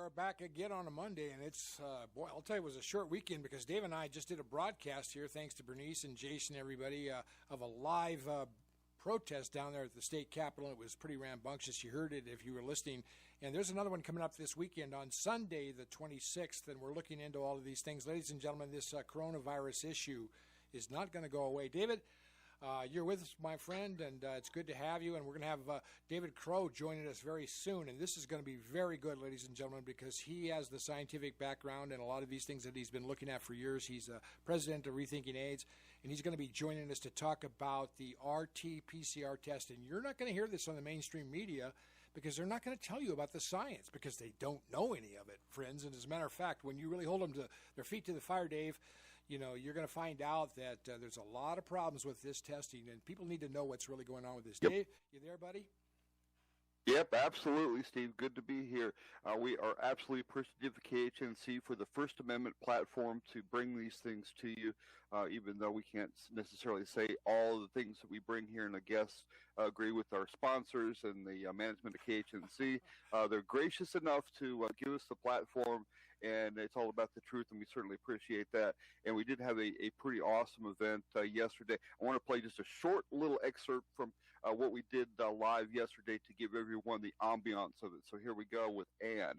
are back again on a Monday, and it's, boy, I'll tell you, it was a short weekend because Dave and I just did a broadcast here, thanks to Bernice and Jason and everybody, of a live protest down there at the state capitol. It was pretty rambunctious. You heard it if you were listening. And there's another one coming up this weekend on Sunday, the 26th, and we're looking into all of these things. Ladies and gentlemen, this coronavirus issue is not going to go away. David, you're with us, my friend, and it's good to have you. And we're going to have David Crowe joining us very soon. And this is going to be very good, ladies and gentlemen, because he has the scientific background and a lot of these things that he's been looking at for years. He's president of RethinkingAIDS, and he's going to be joining us to talk about the RT-PCR test. And you're not going to hear this on the mainstream media because they're not going to tell you about the science because they don't know any of it, friends. And as a matter of fact, when you really hold them to their feet to the fire, Dave, you know, you're going to find out that there's a lot of problems with this testing, and people need to know what's really going on with this. Yep. Dave, you there, buddy? Yep, absolutely, Steve. Good to be here. We are absolutely appreciative of KHNC for the First Amendment platform to bring these things to you, even though we can't necessarily say all the things that we bring here, and the guests agree with our sponsors and the management of KHNC. They're gracious enough to give us the platform, and it's all about the truth, and we certainly appreciate that. And we did have a pretty awesome event yesterday. I want to play just a short little excerpt from what we did live yesterday to give everyone the ambiance of it. So here we go with Ann.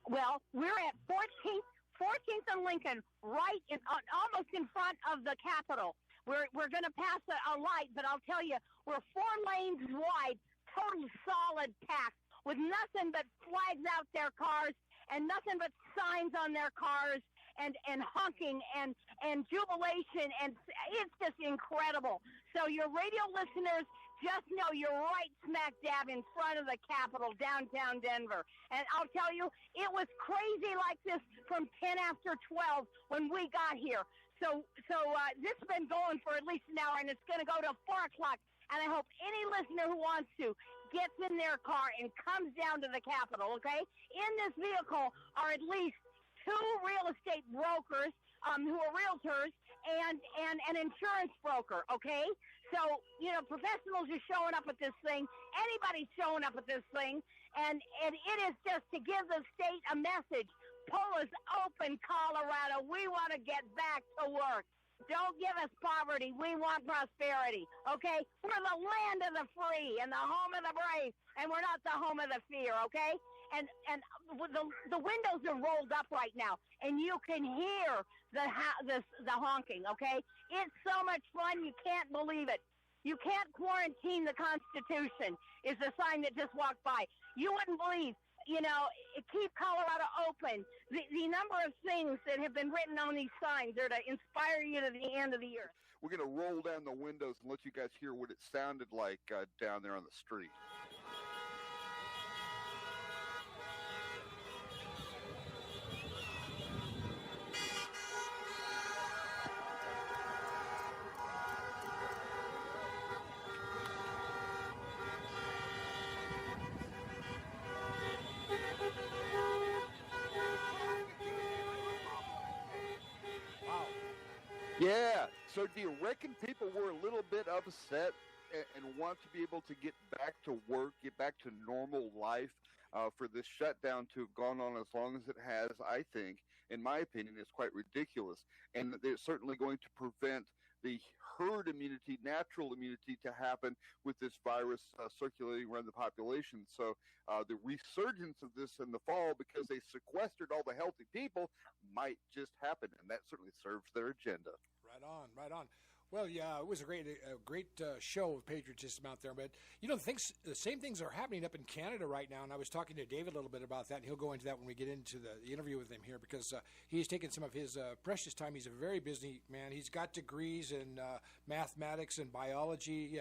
Well, we're at 14th and Lincoln, right almost in front of the Capitol. We're going to pass a light, but I'll tell you, we're 4 lanes wide, total solid packed, with nothing but flags out their cars and nothing but signs on their cars and honking and jubilation, and it's just incredible. So your radio listeners, just know you're right smack dab in front of the Capitol, downtown Denver. And I'll tell you, it was crazy like this from 10 after 12 when we got here. So this has been going for at least an hour, and it's going to go to 4 o'clock. And I hope any listener who wants to gets in their car and comes down to the Capitol, okay? In this vehicle are at least 2 real estate brokers who are realtors and an insurance broker, okay? So, you know, professionals are showing up at this thing. Anybody's showing up at this thing. And it is just to give the state a message. Poll is open, Colorado. We want to get back to work. Don't give us poverty. We want prosperity, okay? We're the land of the free and the home of the brave, and we're not the home of the fear, okay? And the windows are rolled up right now, and you can hear the honking, okay? It's so much fun, you can't believe it. You can't quarantine the Constitution is the sign that just walked by. You wouldn't believe. You know, keep Colorado open. The number of things that have been written on these signs are to inspire you to the end of the year. We're going to roll down the windows and let you guys hear what it sounded like down there on the street. Yeah, so do you reckon people were a little bit upset and want to be able to get back to work, get back to normal life for this shutdown to have gone on as long as it has? I think, in my opinion, is quite ridiculous. And they're certainly going to prevent the herd immunity, natural immunity to happen with this virus circulating around the population. So the resurgence of this in the fall, because they sequestered all the healthy people, might just happen. And that certainly serves their agenda. Right on, right on. Well, yeah, it was a great show of patriotism out there. But, you know, the same things are happening up in Canada right now. And I was talking to David a little bit about that, and he'll go into that when we get into the interview with him here, because he's taken some of his precious time. He's a very busy man. He's got degrees in mathematics and biology,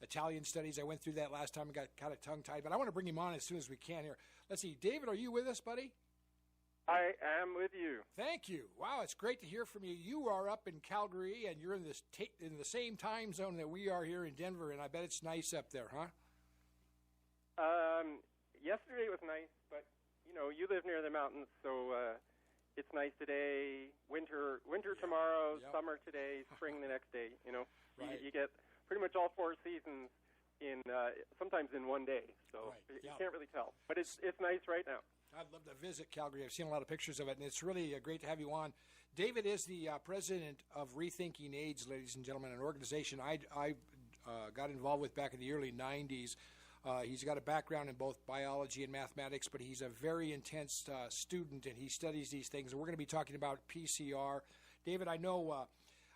Italian studies. I went through that last time and got kind of tongue-tied. But I want to bring him on as soon as we can here. Let's see. David, are you with us, buddy? I am with you. Thank you. Wow, it's great to hear from you. You are up in Calgary, and you're in the same time zone that we are here in Denver, and I bet it's nice up there, huh? Yesterday was nice, but, you know, you live near the mountains, so it's nice today, winter tomorrow, Summer today, spring the next day, you know. Right. You get pretty much all 4 seasons in sometimes in one day. So Right, you yeah. can't really tell. But it's nice right now. I'd love to visit Calgary. I've seen a lot of pictures of it, and it's really great to have you on. David is the president of Rethinking AIDS, ladies and gentlemen, an organization I got involved with back in the early 90s. He's got a background in both biology and mathematics, but he's a very intense student, and he studies these things. And we're going to be talking about PCR. David, I know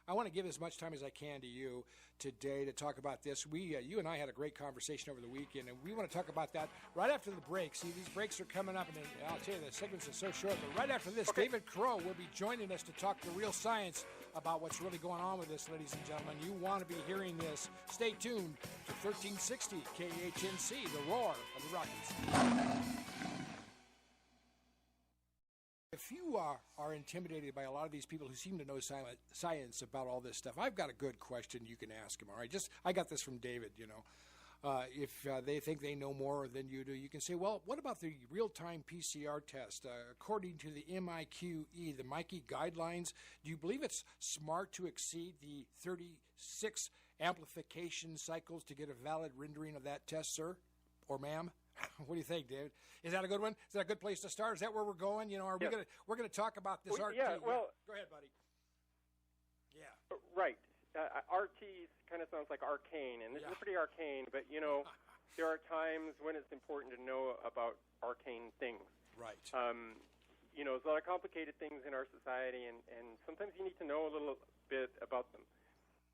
I want to give as much time as I can to you today to talk about this. You and I had a great conversation over the weekend, and we want to talk about that right after the break. See, these breaks are coming up, and I'll tell you, the segments are so short. But right after this, David Crowe will be joining us to talk the real science about what's really going on with this, ladies and gentlemen. You want to be hearing this. Stay tuned to 1360 KHNC, the roar of the Rockies. If you are intimidated by a lot of these people who seem to know science about all this stuff, I've got a good question you can ask them. All right, I got this from David. If they think they know more than you do, you can say, well, what about the real-time PCR test? According to the MIQE, the MIQE guidelines, do you believe it's smart to exceed the 36 amplification cycles to get a valid rendering of that test, sir or ma'am? What do you think, David? Is that a good one? Is that a good place to start? Is that where we're going? Are we we're gonna talk about this RT? Yeah, well, go ahead, buddy. Yeah. Right. RT kind of sounds like arcane, and this is pretty arcane, but, there are times when it's important to know about arcane things. Right. There's a lot of complicated things in our society, and sometimes you need to know a little bit about them.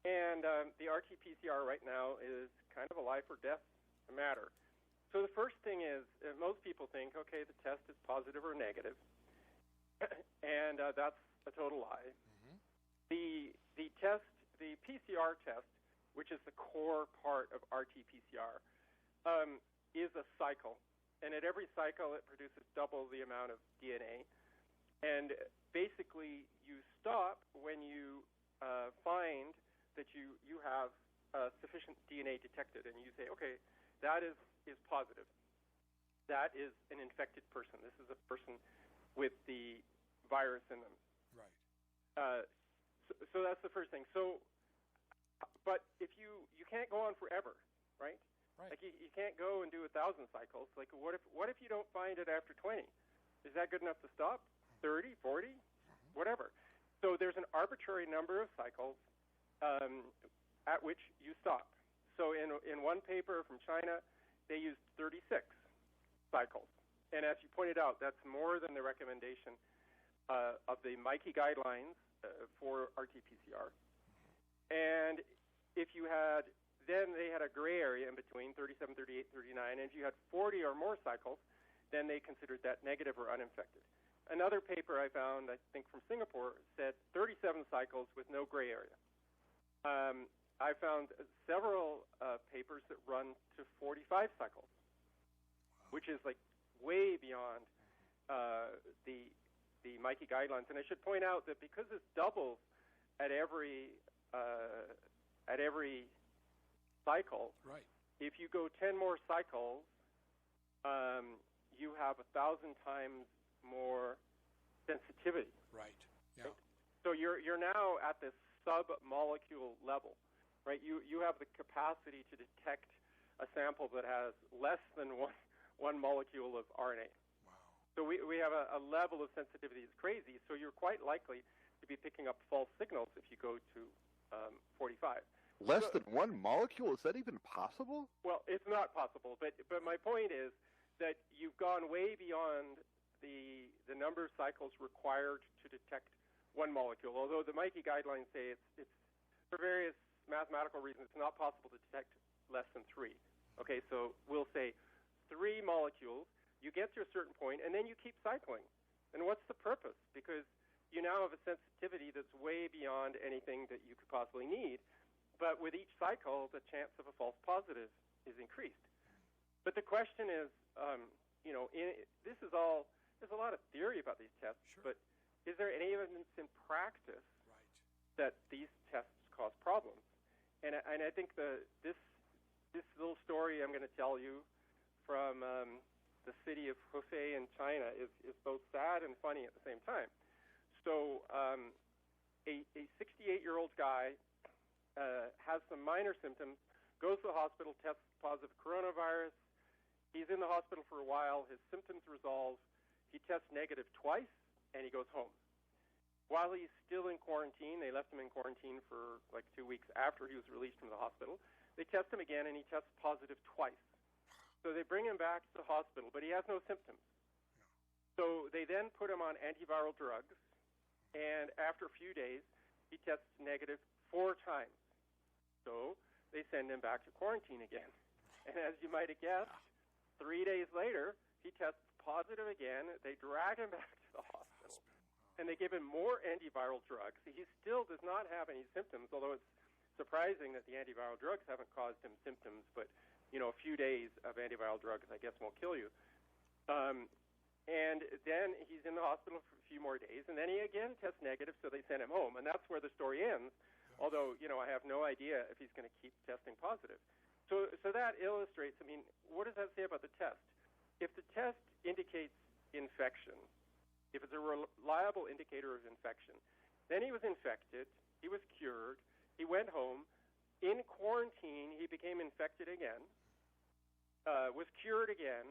And the RT-PCR right now is kind of a life or death matter. So the first thing is, most people think, okay, the test is positive or negative, and that's a total lie. Mm-hmm. The test, the PCR test, which is the core part of RT-PCR, is a cycle, and at every cycle it produces double the amount of DNA, and basically you stop when you find that you have sufficient DNA detected, and you say, okay, that is positive. That is an infected person. This is a person with the virus in them. Right. So that's the first thing. So, but if you can't go on forever, right? Right. Like you can't go and do 1,000 cycles. Like what if you don't find it after 20? Is that good enough to stop? 30, 40, whatever. So there's an arbitrary number of cycles at which you stop. So in one paper from China, they used 36 cycles. And as you pointed out, that's more than the recommendation of the MIQE guidelines for RT-PCR. And if you had, then they had a gray area in between, 37, 38, 39. And if you had 40 or more cycles, then they considered that negative or uninfected. Another paper I found, I think from Singapore, said 37 cycles with no gray area. I found several papers that run to 45 cycles, which is like way beyond the MIQE guidelines. And I should point out that because this doubles at every cycle, Right. if you go 10 more cycles, you have 1,000 times more sensitivity. Right. Yeah. Right? So you're now at this sub-molecule level. Right, you have the capacity to detect a sample that has less than one molecule of RNA. Wow. So we have a level of sensitivity that's crazy. So you're quite likely to be picking up false signals if you go to 45. Less than one molecule? Is that even possible? Well, it's not possible. But my point is that you've gone way beyond the number of cycles required to detect one molecule. Although the MIQE guidelines say it's for various mathematical reasons, it's not possible to detect less than 3. Okay, so we'll say 3 molecules, you get to a certain point, and then you keep cycling. And what's the purpose? Because you now have a sensitivity that's way beyond anything that you could possibly need, but with each cycle, the chance of a false positive is increased. But the question is, this is all, there's a lot of theory about these tests, Sure. but is there any evidence in practice Right. that these tests cause problems? And I think this little story I'm going to tell you from the city of Hefei in China is both sad and funny at the same time. So a 68-year-old guy has some minor symptoms goes to the hospital, tests positive coronavirus. He's in the hospital for a while. His symptoms resolve. He tests negative twice, and he goes home. While he's still in quarantine, they left him in quarantine for like 2 weeks after he was released from the hospital. They test him again, and he tests positive twice. So they bring him back to the hospital, but he has no symptoms. So they then put him on antiviral drugs, and after a few days, he tests negative 4 times. So they send him back to quarantine again. And as you might have guessed, 3 days later, he tests positive again. They drag him back to the hospital, and they give him more antiviral drugs. He still does not have any symptoms, although it's surprising that the antiviral drugs haven't caused him symptoms, but a few days of antiviral drugs, I guess, won't kill you. And then he's in the hospital for a few more days, and then he again tests negative, so they send him home. And that's where the story ends, although, I have no idea if he's going to keep testing positive. So that illustrates, what does that say about the test? If the test indicates infection, if it's a reliable indicator of infection, then he was infected, he was cured, he went home, in quarantine he became infected again, was cured again,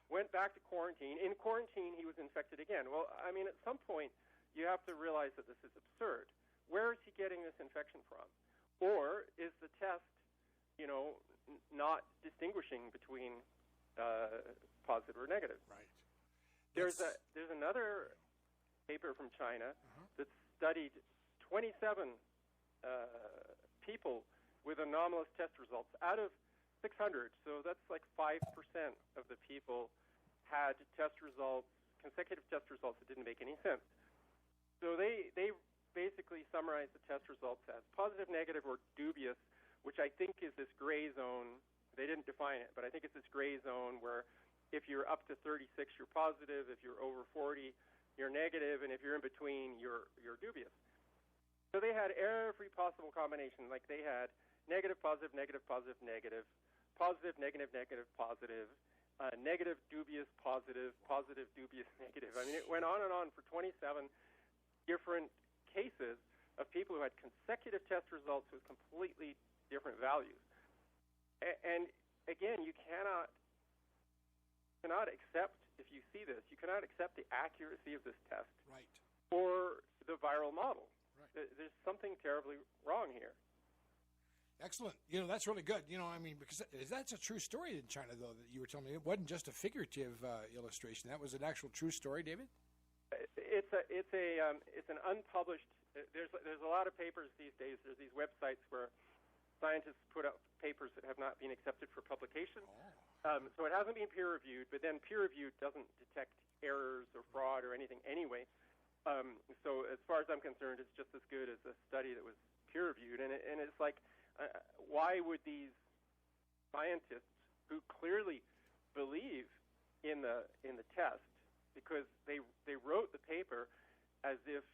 went back to quarantine. In quarantine, he was infected again. Well, at some point, you have to realize that this is absurd. Where is he getting this infection from? Or is the test, not distinguishing between positive or negative? Right. There's another paper from China that studied 27 people with anomalous test results out of 600, so that's like 5% of the people had consecutive test results that didn't make any sense. So they basically summarized the test results as positive, negative, or dubious, which I think is this gray zone. They didn't define it, but I think it's this gray zone where if you're up to 36, you're positive. If you're over 40, you're negative, and if you're in between, you're dubious. So they had every possible combination. Like they had negative, positive, negative, positive, negative, positive, negative, negative, positive, negative, dubious, positive, positive, dubious, negative. It went on and on for 27 different cases of people who had consecutive test results with completely different values. And again, you cannot accept, if you see this, you cannot accept the accuracy of this test Right. or the viral model. Right. There's something terribly wrong here. Excellent. That's really good. Because that's a true story in China, though, that you were telling me. It wasn't just a figurative illustration. That was an actual true story, David? It's an unpublished. There's a lot of papers these days. There's these websites where scientists put up papers that have not been accepted for publication. So it hasn't been peer reviewed, but then peer reviewed doesn't detect errors or fraud or anything anyway. So as far as I'm concerned, it's just as good as a study that was peer reviewed. And it's like, why would these scientists who clearly believe in the test, because they wrote the paper as if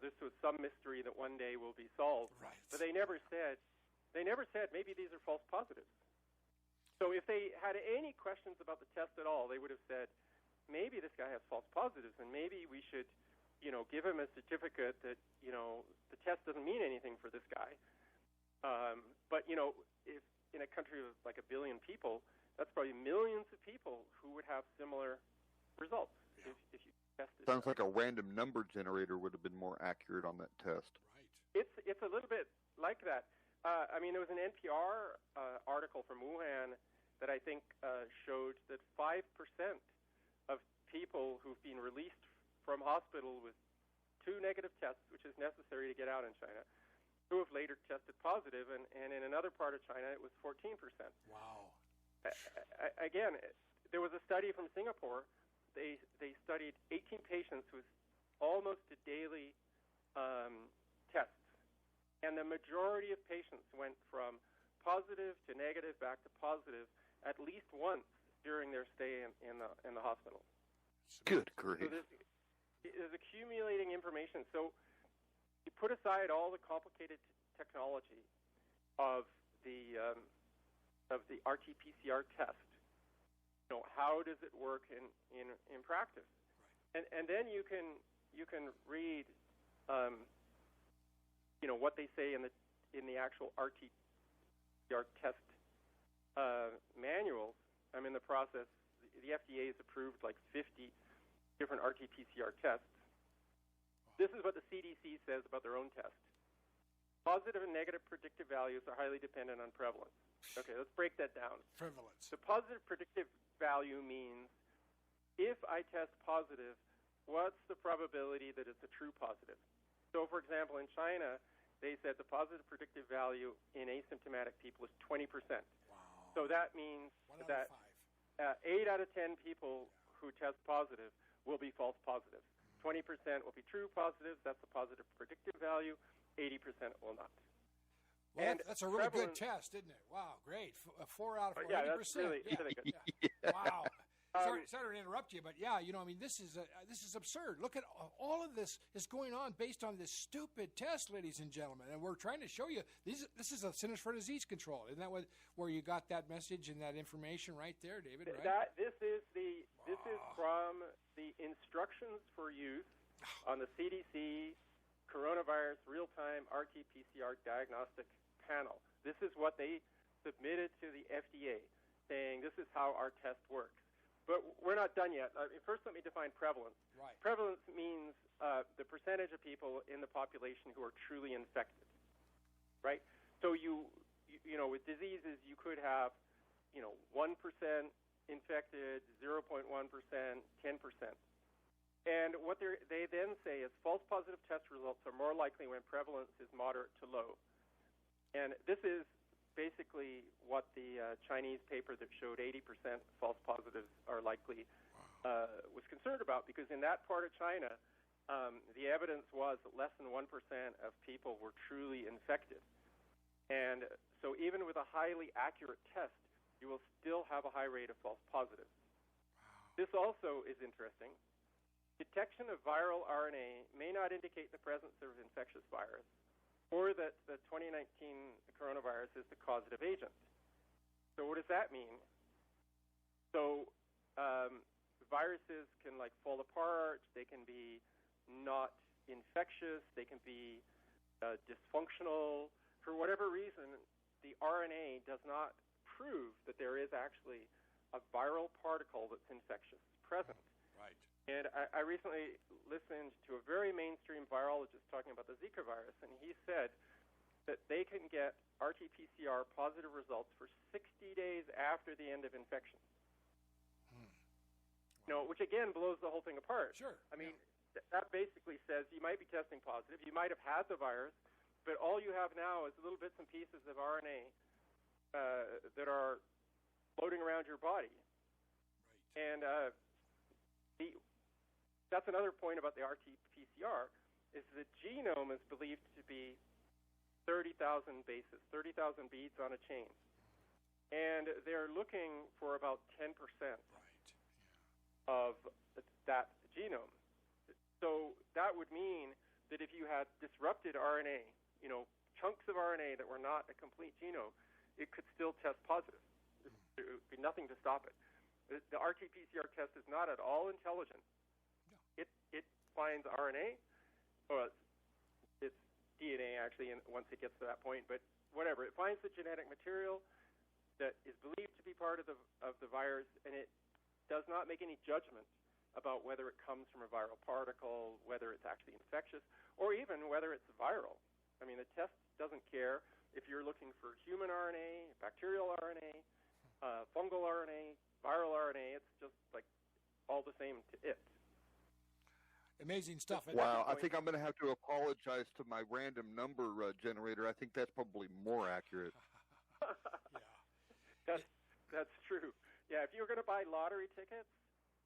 this was some mystery that one day will be solved, Right. but they never said maybe these are false positives. So if they had any questions about the test at all, they would have said maybe this guy has false positives, and maybe we should give him a certificate that the test doesn't mean anything for this guy. But if in a country of like 1 billion people, that's probably millions of people who would have similar results if you tested. Sounds like a random number generator would have been more accurate on that test. Right. It's a little bit like that. There was an NPR article from Wuhan that I think showed that 5% of people who've been released from hospital with 2 negative tests, which is necessary to get out in China, who have later tested positive, and in another part of China, it was 14%. Wow. Again, there was a study from Singapore. They studied 18 patients with almost a daily tests, and the majority of patients went from positive to negative back to positive at least once during their stay in the hospital. Good grief. So there's accumulating information. So you put aside all the complicated technology of the RT-PCR test. How does it work in practice? Right. And then you can read what they say in the actual RT-PCR test manuals. I'm in the process. The FDA has approved like 50 different RT-PCR tests. This is what the CDC says about their own test. Positive and negative predictive values are highly dependent on prevalence. Okay, let's break that down. Prevalence. The positive predictive value means if I test positive, what's the probability that it's a true positive? So, for example, in China, they said the positive predictive value in asymptomatic people is 20%. Wow. So that means 1 out that of 5. 8 out of 10 people who test positive will be false positives. 20% will be true positives. That's the positive predictive value. 80% will not. Well, and that's a really good test, isn't it? Wow, great. 4 out of 4, 80%. Yeah, that's really good. Yeah. Wow. Sorry to interrupt you, but yeah, I mean, this is absurd. Look at all of this is going on based on this stupid test, ladies and gentlemen, and we're trying to show you this is a Centers for Disease Control. Isn't that where you got that message and that information right there, David? Right? This is from the instructions for use on the CDC Coronavirus Real-Time RT-PCR Diagnostic Panel. This is what they submitted to the FDA, saying this is how our test works. But we're not done yet. First, let me define prevalence. Right. Prevalence means the percentage of people in the population who are truly infected, right? So you know, with diseases, you could have, 1% infected, 0.1%, 10%. And what they then say is false positive test results are more likely when prevalence is moderate to low. And this is basically what the Chinese paper that showed 80% false positives are likely was concerned about, because in that part of China, the evidence was that less than 1% of people were truly infected. And so even with a highly accurate test, you will still have a high rate of false positives. This also is interesting. Detection of viral RNA may not indicate the presence of infectious virus, or that the 2019 coronavirus is the causative agent. So what does that mean? So viruses can fall apart. They can be not infectious. They can be dysfunctional. For whatever reason, the RNA does not prove that there is actually a viral particle that's infectious present. Right. And I recently listened to a very mainstream virologist talking about the Zika virus, and he said that they can get RT-PCR positive results for 60 days after the end of infection. Which again blows the whole thing apart. Sure. I mean, that basically says you might be testing positive, you might have had the virus, but all you have now is little bits and pieces of RNA that are floating around your body. Right. And that's another point about the RT-PCR, is the genome is believed to be 30,000 bases, 30,000 beads on a chain. And they're looking for about 10% of that genome. So that would mean that if you had disrupted RNA, chunks of RNA that were not a complete genome, it could still test positive. There would be nothing to stop it. The RT-PCR test is not at all intelligent. It finds RNA, or it's DNA actually, once it gets to that point. But whatever, it finds the genetic material that is believed to be part of the virus, and it does not make any judgment about whether it comes from a viral particle, whether it's actually infectious, or even whether it's viral. I mean, the test doesn't care if you're looking for human RNA, bacterial RNA, fungal RNA, viral RNA. It's just all the same to it. Amazing stuff. Wow, I think I'm going to have to apologize to my random number generator. I think that's probably more accurate. Yeah. That's true. Yeah, if you were going to buy lottery tickets,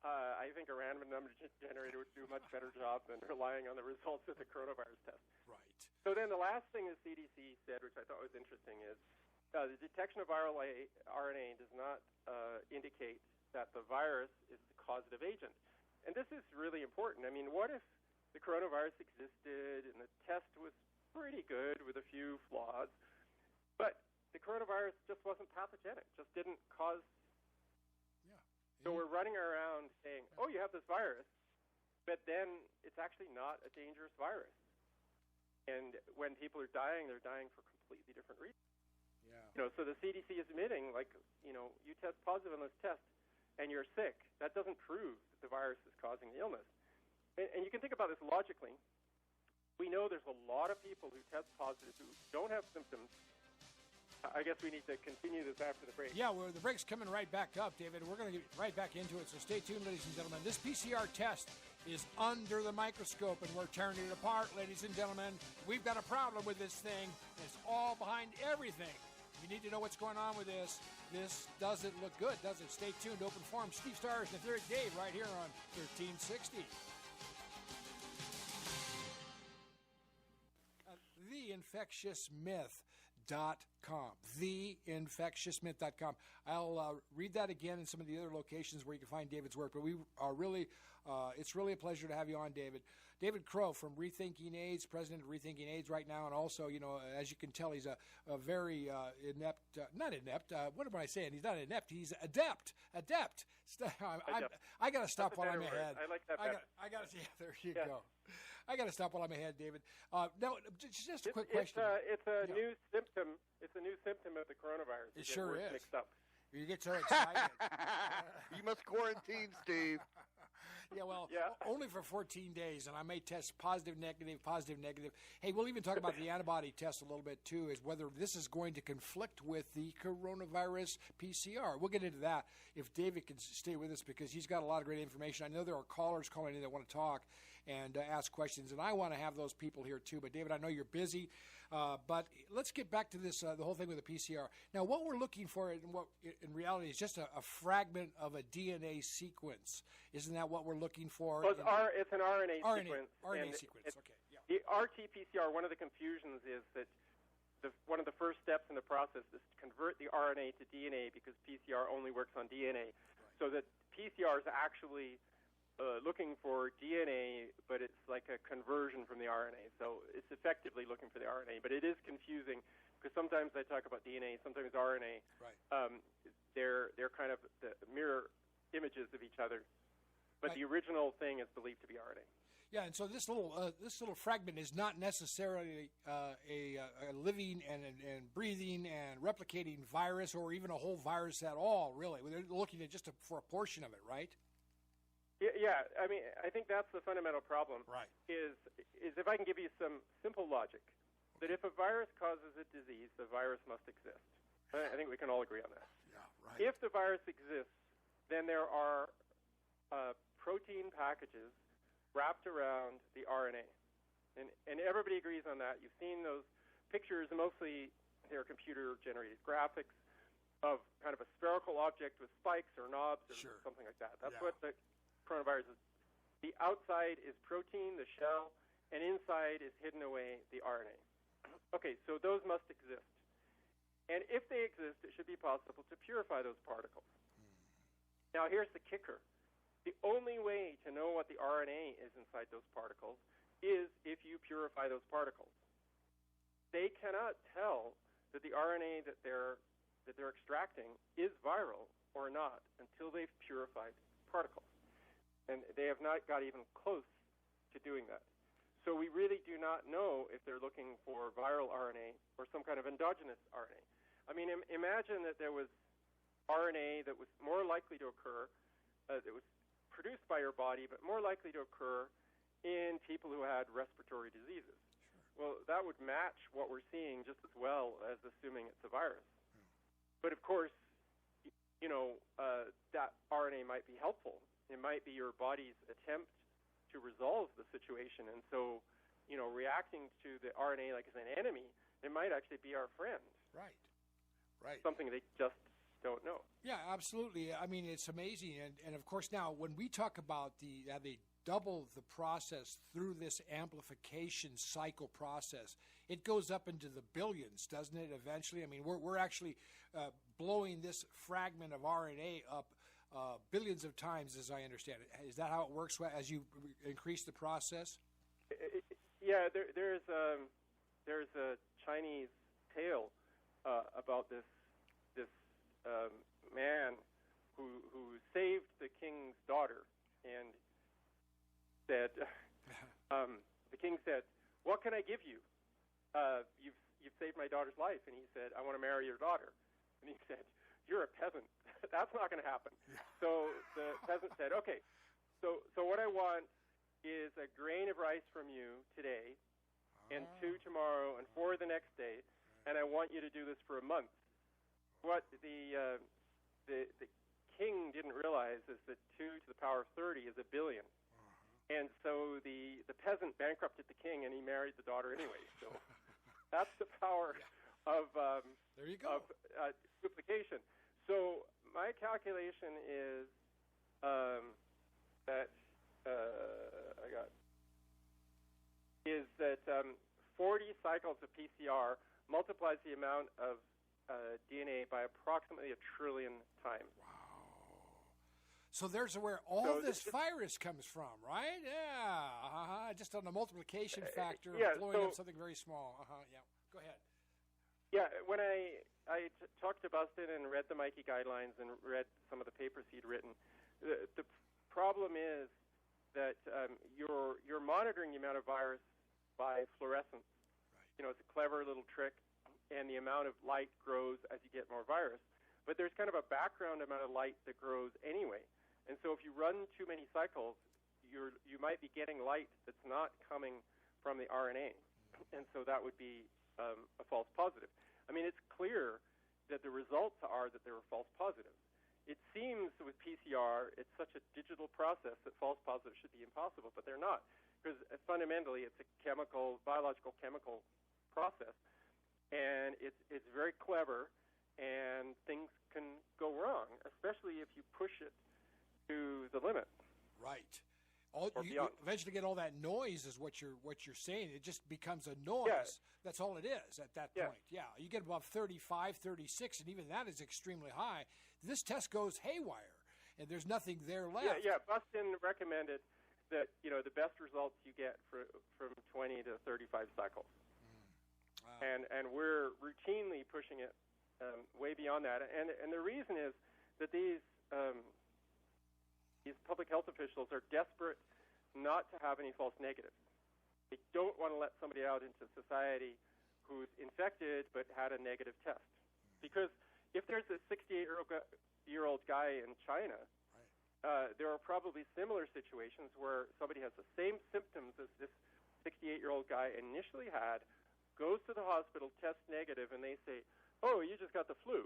I think a random number generator would do a much better job than relying on the results of the coronavirus test. Right. So then the last thing the CDC said, which I thought was interesting, is the detection of viral RNA does not indicate that the virus is the causative agent. And this is really important. I mean, what if the coronavirus existed and the test was pretty good with a few flaws, but the coronavirus just wasn't pathogenic, just didn't cause... So we're running around saying, oh, you have this virus, but then it's actually not a dangerous virus. And when people are dying, they're dying for completely different reasons. So the CDC is admitting, you test positive on this test and you're sick. That doesn't prove that the virus is causing the illness. And you can think about this logically. We know there's a lot of people who test positive who don't have symptoms. I guess we need to continue this after the break. Yeah, the break's coming right back up, David. We're going to get right back into it, so stay tuned, ladies and gentlemen. This PCR test is under the microscope, and we're tearing it apart, ladies and gentlemen. We've got a problem with this thing. It's all behind everything. You need to know what's going on with this. This doesn't look good, does it? Stay tuned. Open Forum. Steve Stars and the Third Dave right here on 1360. TheInfectiousMyth.com. TheInfectiousMyth.com. I'll read that again in some of the other locations where you can find David's work. But we are really, it's really a pleasure to have you on, David. David Crowe from Rethinking AIDS, President of Rethinking AIDS right now, and also, as you can tell, he's a very inept, not inept, what am I saying? He's not inept, he's adept. I got to stop while I'm ahead. I like that better. I got to, there you go. I got to stop while I'm ahead, David. Now, just a quick question. It's a new symptom. It's a new symptom of the coronavirus. It sure is. Mixed up. You get so excited. You must quarantine, Steve. Yeah, well, only for 14 days, and I may test positive, negative. Hey, we'll even talk about the antibody test a little bit, too, is whether this is going to conflict with the coronavirus PCR. We'll get into that if David can stay with us, because he's got a lot of great information. I know there are callers calling in that want to talk and ask questions, and I want to have those people here, too. But, David, I know you're busy. But let's get back to this, the whole thing with the PCR. Now, what we're looking for in reality is just a fragment of a DNA sequence. Isn't that what we're looking for? Well, it's an RNA sequence. RNA sequence, okay. Yeah. The RT-PCR, one of the confusions is that one of the first steps in the process is to convert the RNA to DNA, because PCR only works on DNA. Right. So that PCR is actually looking for DNA, but it's like a conversion from the RNA. So it's effectively looking for the RNA, but it is confusing because sometimes I talk about DNA, sometimes RNA. Right. They're kind of the mirror images of each other, but the original thing is believed to be RNA. Yeah, and so this little fragment is not necessarily a living and breathing and replicating virus, or even a whole virus at all. Really, they're looking at just for a portion of it, right? Yeah, I mean, I think that's the fundamental problem. Right. Is if I can give you some simple logic, that if a virus causes a disease, the virus must exist. I think we can all agree on that. Yeah, right. If the virus exists, then there are protein packages wrapped around the RNA. And everybody agrees on that. You've seen those pictures, mostly they're computer-generated graphics of kind of a spherical object with spikes or knobs or something like that. That's what the coronavirus is. The outside is protein, the shell, and inside is hidden away the RNA. Okay, so those must exist. And if they exist, it should be possible to purify those particles. Now, here's the kicker. The only way to know what the RNA is inside those particles is if you purify those particles. They cannot tell that the RNA that they're extracting is viral or not until they've purified particles. And they have not got even close to doing that. So we really do not know if they're looking for viral RNA or some kind of endogenous RNA. I mean, imagine that there was RNA that was more likely to occur, that was produced by your body, but more likely to occur in people who had respiratory diseases. Well, that would match what we're seeing just as well as assuming it's a virus. But of course, that RNA might be helpful. It might be your body's attempt to resolve the situation. And so, reacting to the RNA like as an enemy, it might actually be our friend. Right. Something they just don't know. Yeah, absolutely. I mean, it's amazing. And of course, now, when we talk about they double the process through this amplification cycle process, it goes up into the billions, doesn't it, eventually? I mean, we're actually blowing this fragment of RNA up billions of times, as I understand it. Is that how it works as you increase the process? Yeah, there's a Chinese tale about this man who saved the king's daughter, and said, the king said, "What can I give you? you've saved my daughter's life. And he said, I want to marry your daughter. And he said, you're a peasant. That's not going to happen. So the peasant said, okay, so what I want is a grain of rice from you today, and 2 tomorrow, and 4 the next day, and I want you to do this for a month. What the king didn't realize is that 2 to the power of 30 is 1 billion. And so the peasant bankrupted the king, and he married the daughter anyway. So that's the power of there you go. duplication. So my calculation is that 40 cycles of PCR multiplies the amount of DNA by approximately 1 trillion times. Wow. So there's where all this virus comes from, right? Yeah. Just on the multiplication factor of blowing up something very small. Yeah. Go ahead. Yeah. When I talked to Buston and read the Mikey guidelines and read some of the papers he'd written, the problem is that you're monitoring the amount of virus by fluorescence. Right. It's a clever little trick, and the amount of light grows as you get more virus. But there's kind of a background amount of light that grows anyway. And so if you run too many cycles, you might be getting light that's not coming from the RNA. And so that would be a false positive. I mean, it's clear that the results are that there were false positives. It seems with PCR, it's such a digital process that false positives should be impossible, but they're not. Because fundamentally, it's a biological chemical process, and it's very clever, and things can go wrong, especially if you push it to the limit. Right. You eventually get all that noise, is what you're saying. It just becomes a noise. Yeah. That's all it is at that point. Yeah. You get above 35, 36, and even that is extremely high. This test goes haywire, and there's nothing there left. Yeah. Buston recommended that the best results you get from 20 to 35 cycles. Wow. And we're routinely pushing it way beyond that. And the reason is that these public health officials are desperate not to have any false negatives. They don't want to let somebody out into society who's infected but had a negative test. Because if there's a 68-year-old guy in China, there are probably similar situations where somebody has the same symptoms as this 68-year-old guy initially had, goes to the hospital, tests negative, and they say, oh, you just got the flu.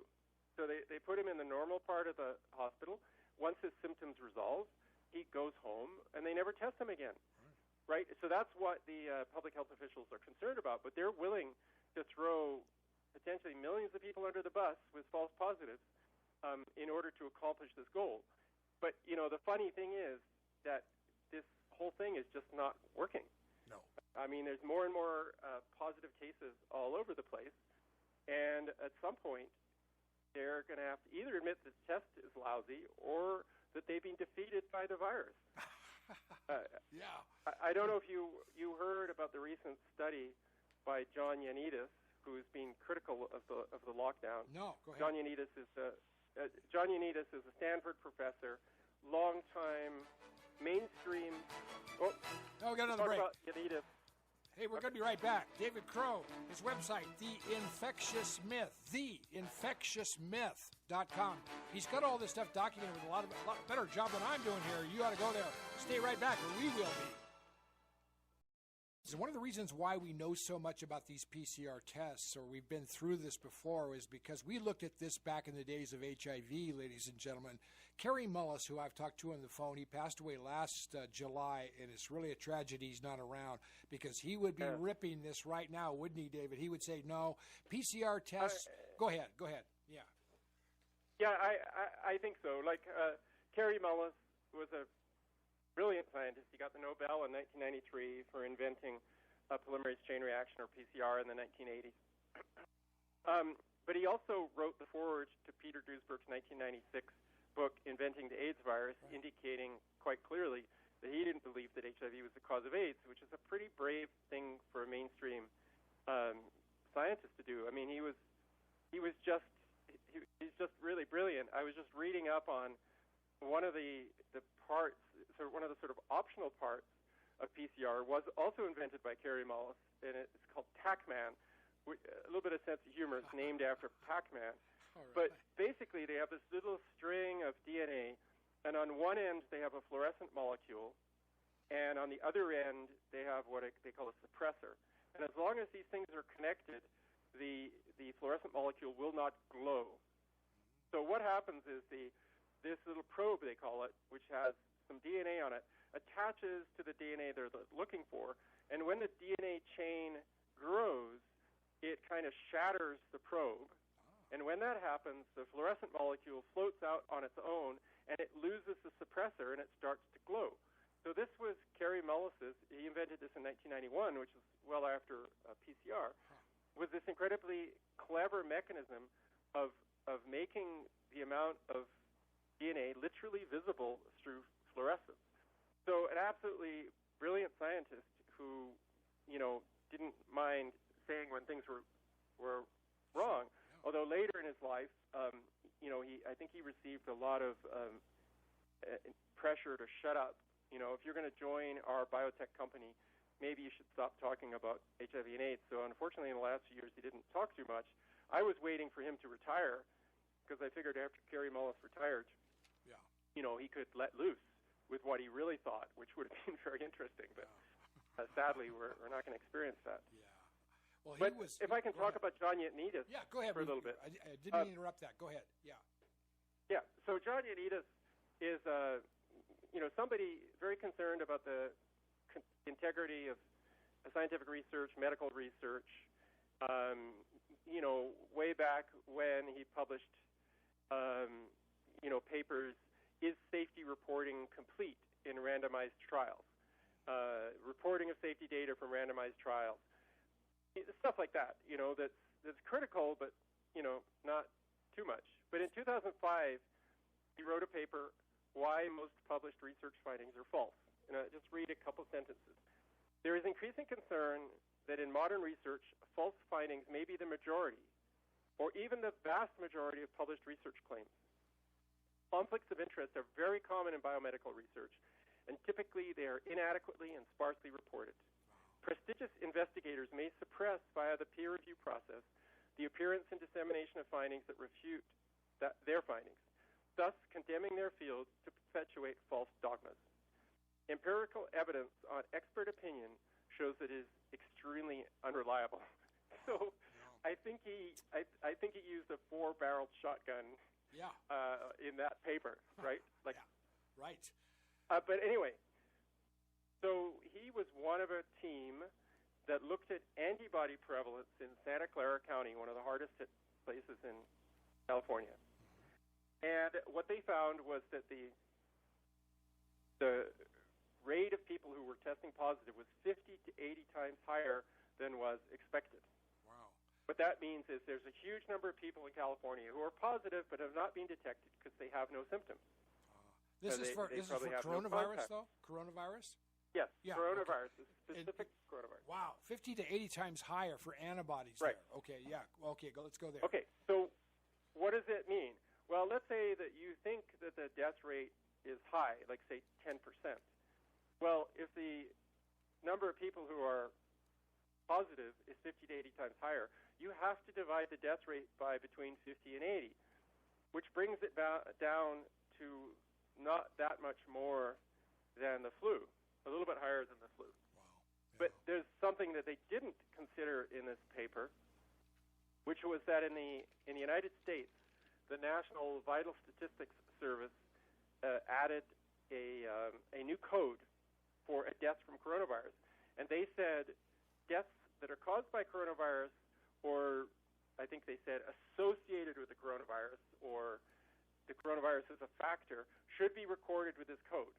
So they put him in the normal part of the hospital. Once his symptoms resolve, he goes home, and they never test him again. Right? So that's what the public health officials are concerned about, but they're willing to throw potentially millions of people under the bus with false positives in order to accomplish this goal. But, the funny thing is that this whole thing is just not working. No. I mean, there's more and more positive cases all over the place, and at some point, they're going to have to either admit the test is lousy or that they've been defeated by the virus. Yeah. I don't know if you heard about the recent study by John Ioannidis, who's been critical of the lockdown. No, go ahead. John Ioannidis is a Stanford professor, longtime mainstream. Oh, we got another break. About Ioannidis. Hey, we're going to be right back. David Crowe, his website, The Infectious Myth, theinfectiousmyth.com. He's got all this stuff documented with a lot better job than I'm doing here. You ought to go there. Stay right back, or we will be. So one of the reasons why we know so much about these PCR tests, or we've been through this before, is because we looked at this back in the days of HIV, ladies and gentlemen. Kerry Mullis, who I've talked to on the phone, he passed away last July, and it's really a tragedy he's not around, because he would be ripping this right now, wouldn't he, David? He would say, no, PCR tests, go ahead, yeah. Yeah, I think so. Like, Kerry Mullis was a brilliant scientist. He got the Nobel in 1993 for inventing a polymerase chain reaction, or PCR, in the 1980s. But he also wrote the foreword to Peter Duesberg's 1996 book, Inventing the AIDS Virus, indicating quite clearly that he didn't believe that HIV was the cause of AIDS, which is a pretty brave thing for a mainstream scientist to do. I mean, he's just really brilliant. I was just reading up on one of the parts, one of the sort of optional parts of PCR was also invented by Kerry Mullis, and it's called TACMAN, a little bit of sense of humor. It's named after Pac-Man. All right. But basically, they have this little string of DNA, and on one end they have a fluorescent molecule, and on the other end they have what they call a suppressor. And as long as these things are connected, the fluorescent molecule will not glow. So what happens is this little probe, they call it, which has some DNA on it, attaches to the DNA they're looking for, and when the DNA chain grows, it kind of shatters the probe. And when that happens, the fluorescent molecule floats out on its own, and it loses the suppressor, and it starts to glow. So this was Kerry Mullis's, he invented this in 1991, which is well after PCR, was this incredibly clever mechanism of making the amount of DNA literally visible through fluorescence. So an absolutely brilliant scientist who, didn't mind saying when things were wrong. Although later in his life, I think he received a lot of pressure to shut up. If you're going to join our biotech company, maybe you should stop talking about HIV and AIDS. So unfortunately, in the last few years, he didn't talk too much. I was waiting for him to retire because I figured after Kerry Mullis retired, he could let loose with what he really thought, which would have been very interesting. But sadly, we're not going to experience that. Yeah. Well, but if I can talk about John Ioannidis go ahead for a little bit. I didn't mean to interrupt that. Go ahead. Yeah. Yeah. So John Ioannidis is, somebody very concerned about the integrity of scientific research, medical research. Way back when he published, papers, is safety reporting complete in randomized trials? Reporting of safety data from randomized trials. Stuff like that, that's critical, but, not too much. But in 2005, he wrote a paper, Why Most Published Research Findings Are False. And I'll just read a couple sentences. There is increasing concern that in modern research, false findings may be the majority, or even the vast majority of published research claims. Conflicts of interest are very common in biomedical research, and typically they are inadequately and sparsely reported. Prestigious investigators may suppress via the peer review process the appearance and dissemination of findings that refute their findings, thus condemning their field to perpetuate false dogmas. Empirical evidence on expert opinion shows that it is extremely unreliable. So I think he used a 4-barreled shotgun in that paper, right? Right. But anyway, so he was one of a team that looked at antibody prevalence in Santa Clara County, one of the hardest hit places in California. And what they found was that the rate of people who were testing positive was 50 to 80 times higher than was expected. Wow. What that means is there's a huge number of people in California who are positive but have not been detected because they have no symptoms. This is for coronavirus, though? Coronavirus? Yes, Yeah, coronavirus, specific coronavirus. Wow, 50 to 80 times higher for antibodies Right. there. Okay, yeah. Okay, let's go there. Okay, so what does it mean? Well, let's say that you think that the death rate is high, like, say, 10%. Well, if the number of people who are positive is 50 to 80 times higher, you have to divide the death rate by between 50 and 80, which brings it down to not that much more than the flu, a little bit higher than the flu. Wow. Yeah. But there's something that they didn't consider in this paper, which was that in the United States, the National Vital Statistics Service added a new code for a death from coronavirus. And they said deaths that are caused by coronavirus, or I think they said associated with the coronavirus, or the coronavirus as a factor, should be recorded with this code.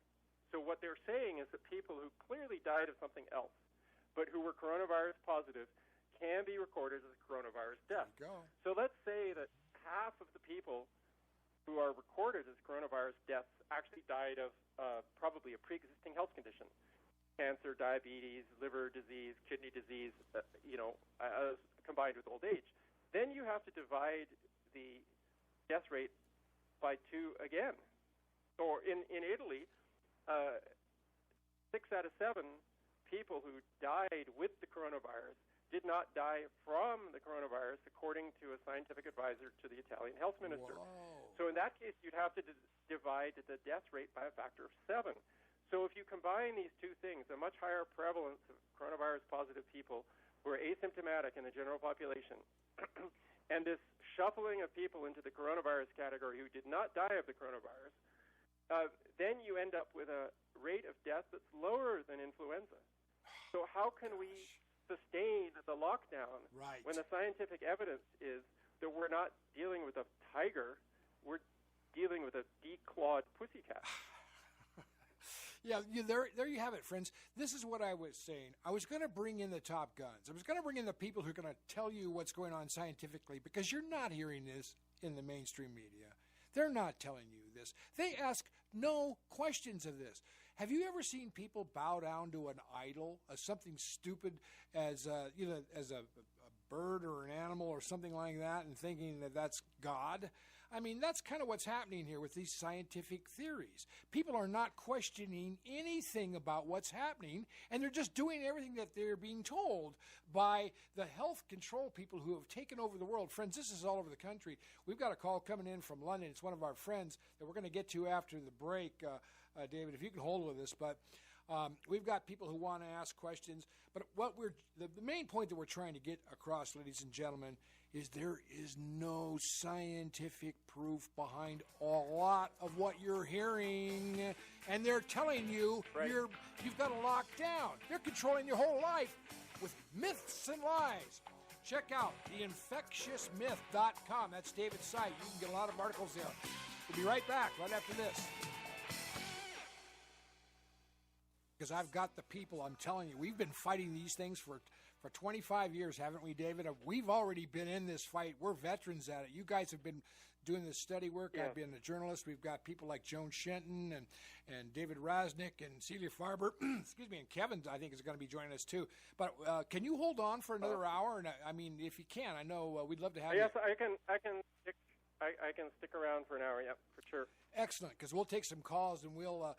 So what they're saying is that people who clearly died of something else, but who were coronavirus positive, can be recorded as a coronavirus death. There you go. So let's say that half of the people who are recorded as coronavirus deaths actually died of probably a pre-existing health condition: cancer, diabetes, liver disease, kidney disease, combined with old age. Then you have to divide the death rate by 2 again. Or in Italy, 6 out of 7 people who died with the coronavirus did not die from the coronavirus, according to a scientific advisor to the Italian health minister. Whoa. So in that case, you'd have to divide the death rate by a factor of 7. So if you combine these two things, a much higher prevalence of coronavirus-positive people who are asymptomatic in the general population, and this shuffling of people into the coronavirus category who did not die of the coronavirus, then you end up with a rate of death that's lower than influenza. So how can we sustain the lockdown when the scientific evidence is that we're not dealing with a tiger, we're dealing with a declawed pussycat? Yeah, there you have it, friends. This is what I was saying. I was going to bring in the top guns. I was going to bring in the people who are going to tell you what's going on scientifically, because you're not hearing this in the mainstream media. They're not telling you this. They ask no questions of this. Have you ever seen people bow down to an idol, something stupid as as a bird or an animal or something like that, and thinking that that's God? I mean, that's kind of what's happening here with these scientific theories. People are not questioning anything about what's happening, and they're just doing everything that they're being told by the health control people who have taken over the world. Friends, this is all over the country. We've got a call coming in from London. It's one of our friends that we're going to get to after the break, David, if you can hold with us. But we've got people who want to ask questions. But the main point that we're trying to get across, ladies and gentlemen, is there is no scientific proof behind a lot of what you're hearing. And they're telling you you've got to lock down. They're controlling your whole life with myths and lies. Check out theinfectiousmyth.com. That's David's site. You can get a lot of articles there. We'll be right back right after this. Because I've got the people, I'm telling you, we've been fighting these things for 25 years, haven't we, David? We've already been in this fight. We're veterans at it. You guys have been doing this study work. Yeah. I've been a journalist. We've got people like Joan Shenton and David Rasnick and Celia Farber, excuse me, and Kevin, I think, is going to be joining us too. But can you hold on for another hour? And I mean, if you can, I know we'd love to have you. Yes, I can stick around for an hour, yeah, for sure. Excellent, because we'll take some calls and we'll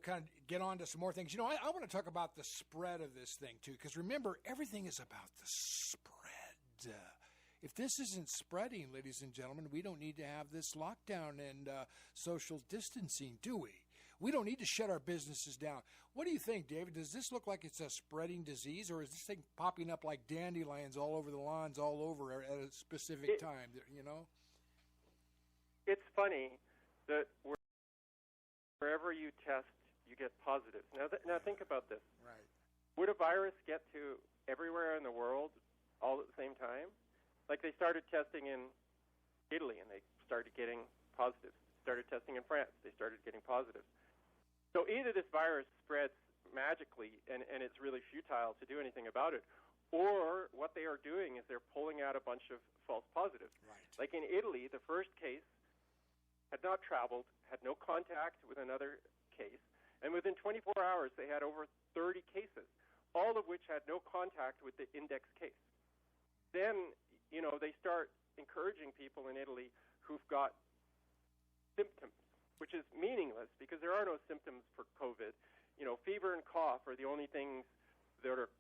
kind of get on to some more things. I want to talk about the spread of this thing, too, because remember, everything is about the spread. If this isn't spreading, ladies and gentlemen, we don't need to have this lockdown and social distancing, do we? We don't need to shut our businesses down. What do you think, David? Does this look like it's a spreading disease, or is this thing popping up like dandelions all over the lawns all over at a specific time, It's funny that wherever you test, you get positives. Now think about this. Right. Would a virus get to everywhere in the world all at the same time? Like they started testing in Italy, and they started getting positives. Started testing in France, they started getting positives. So either this virus spreads magically, and it's really futile to do anything about it, or what they are doing is they're pulling out a bunch of false positives. Right. Like in Italy, the first case had not traveled, had no contact with another case, and within 24 hours they had over 30 cases, all of which had no contact with the index case. Then, they start encouraging people in Italy who've got symptoms, which is meaningless because there are no symptoms for COVID. Fever and cough are the only things that are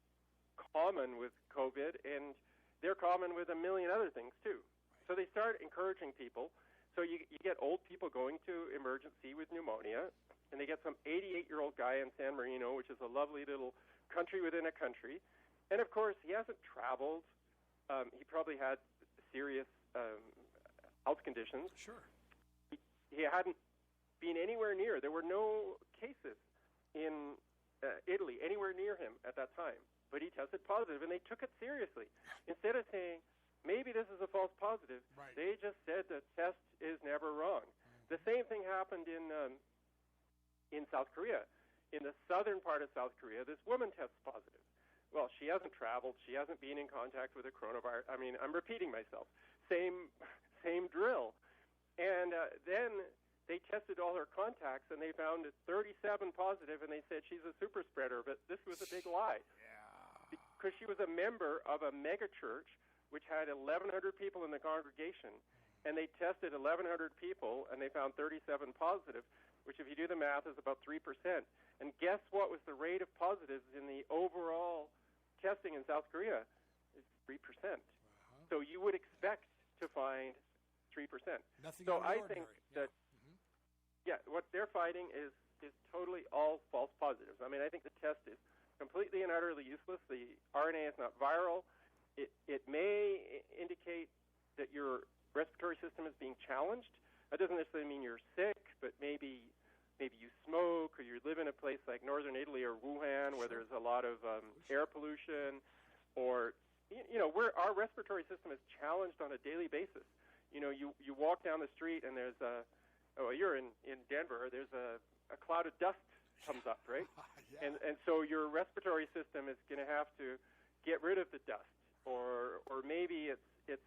common with COVID, and they're common with a million other things too. So they start encouraging people. So you get old people going to emergency with pneumonia, and they get some 88-year-old guy in San Marino, which is a lovely little country within a country. And, of course, he hasn't traveled. He probably had serious health conditions. Sure. He hadn't been anywhere near. There were no cases in Italy anywhere near him at that time. But he tested positive, and they took it seriously. Instead of saying, maybe this is a false positive, right, they just said the test is never wrong. The same thing happened in South Korea. In the southern part of South Korea, this woman tests positive. Well, she hasn't traveled. She hasn't been in contact with a coronavirus. I mean, I'm repeating myself. Same drill. And then they tested all her contacts, and they found 37 positive, and they said she's a super spreader. But this was a big lie. Yeah. Because she was a member of a mega church, which had 1,100 people in the congregation, and they tested 1,100 people, and they found 37 positive, which, if you do the math, is about 3%. And guess what was the rate of positives in the overall testing in South Korea is 3%. So you would expect to find 3%. Nothing so I ordinary. think that, what they're finding is totally all false positives. I mean, I think the test is completely and utterly useless. The RNA is not viral. It may indicate that your respiratory system is being challenged. That doesn't necessarily mean you're sick, but maybe you smoke, or you live in a place like northern Italy or Wuhan where there's a lot of air pollution, or where our respiratory system is challenged on a daily basis. You walk down the street and there's you're in Denver. There's a cloud of dust comes up, right? And so your respiratory system is going to have to get rid of the dust, or maybe it's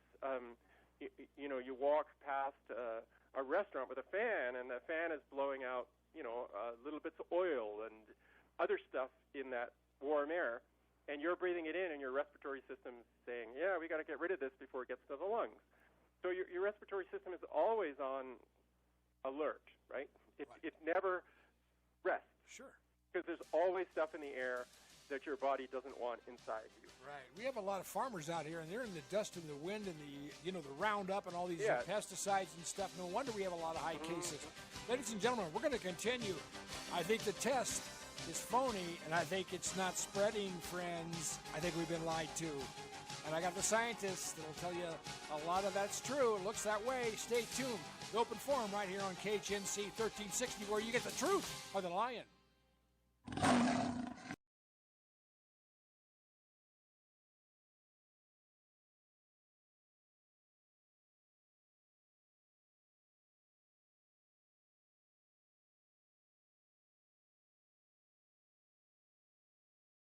you walk past a restaurant with a fan, and the fan is blowing out little bits of oil and other stuff in that warm air, and you're breathing it in, and your respiratory system is saying, we got to get rid of this before it gets to the lungs. So your respiratory system is always on alert, right? It never rests. Sure. Because there's always stuff in the air that your body doesn't want inside you. Right. We have a lot of farmers out here, and they're in the dust and the wind and the the Roundup and all these pesticides and stuff. No wonder we have a lot of high cases. Ladies and gentlemen, we're going to continue. I think the test is phony, and I think it's not spreading, friends. I think we've been lied to. And I got the scientists that will tell you a lot of that's true. It looks that way. Stay tuned. The Open Forum right here on KHNC 1360, where you get the truth of the lion.